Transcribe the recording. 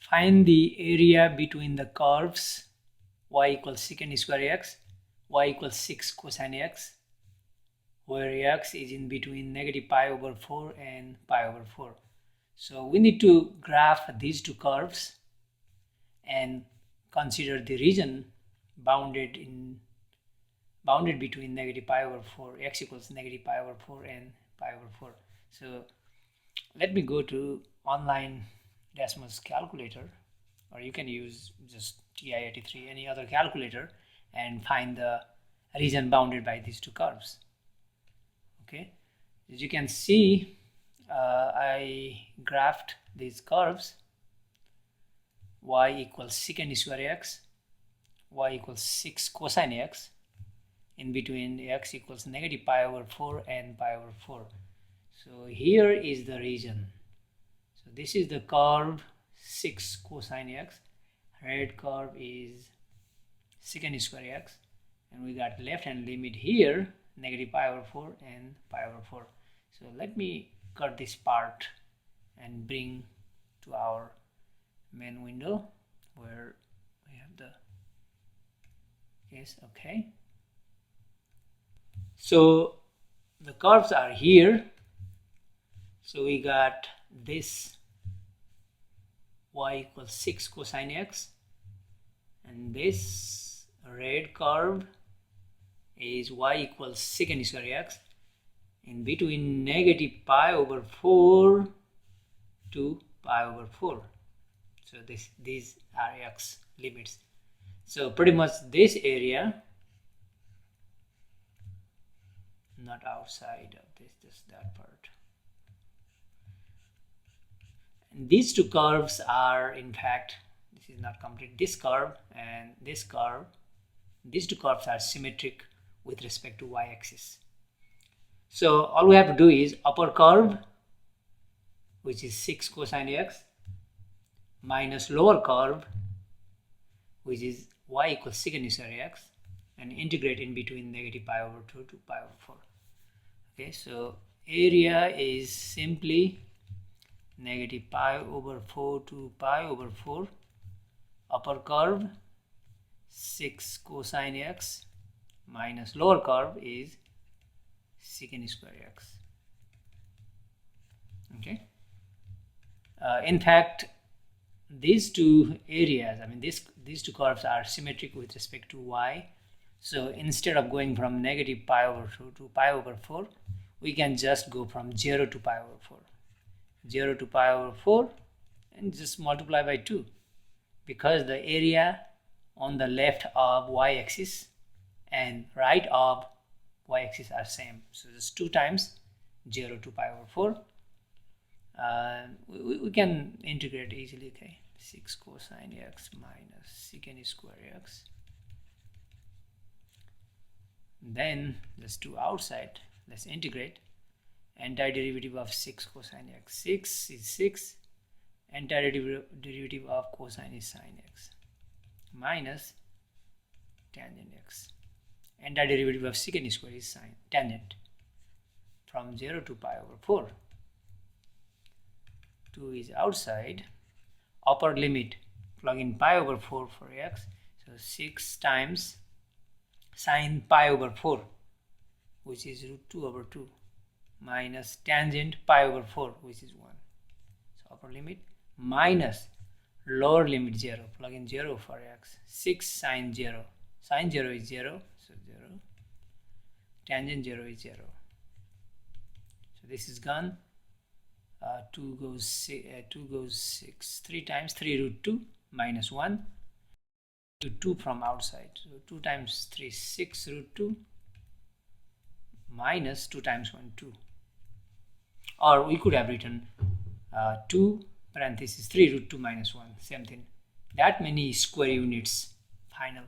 Find the area between the curves y equals secant square x, y equals 6 cosine x, where x is in between negative pi over 4 and pi over 4. So we need to graph these two curves and consider the region bounded between negative pi over 4, x equals negative pi over 4 and pi over 4. So let me go to online Desmos calculator, or you can use just TI-83, any other calculator, and find the region bounded by these two curves. Okay, as you can see, I graphed these curves. Y equals secant square x, y equals 6 cosine x, in between x equals negative pi over 4 and pi over 4. So here is the region. So this is the curve 6 cosine x, red curve is secant square x, and we got left hand limit here negative pi over 4 and pi over 4. So let me cut this part and bring to our main window where we have the case. Okay, so the curves are here. So we got this y equals 6 cosine x, and this red curve is y equals secant square x, in between negative pi over 4 to pi over 4. So these are x limits. So pretty much this area, not outside of this, just that part. And these two curves are, in fact, this is not complete. This curve and this curve, these two curves are symmetric with respect to y-axis. So all we have to do is upper curve, which is 6 cosine x, minus lower curve, which is y equals secant square x, and integrate in between negative pi over 2 to pi over 4. Okay, so area is simply negative pi over 4 to pi over 4, upper curve 6 cosine x, minus lower curve is secant square x. Okay, in fact, these two areas, I mean these two curves are symmetric with respect to y. So instead of going from negative pi over 2 to pi over 4, we can just go from 0 to pi over 4. 0 to pi over 4 and just multiply by 2, because the area on the left of y-axis and right of y-axis are same. So just 2 times 0 to pi over 4. We can integrate easily. Okay, 6 cosine x minus secant square x. Then just do outside. Let's integrate. Antiderivative of 6 cosine x. 6 is 6. Antiderivative of cosine is sine x minus tangent x. Antiderivative of secant square is sine tangent, from 0 to pi over 4. 2 is outside. Upper limit, plug in pi over 4 for x. So 6 times sine pi over 4, which is root 2 over 2, minus tangent pi over 4, which is 1. So upper limit minus lower limit 0, plug in 0 for x. 6 sine 0, sine 0 is 0, so 0, tangent 0 is 0. So this is gone. 2 goes 6, 3 times 3 root 2 minus 1 to 2 from outside. So 2 times 3 6 root 2 minus 2 times 1 2. Or we could have written 2 parenthesis 3 root 2 minus 1, same thing. That many square units final.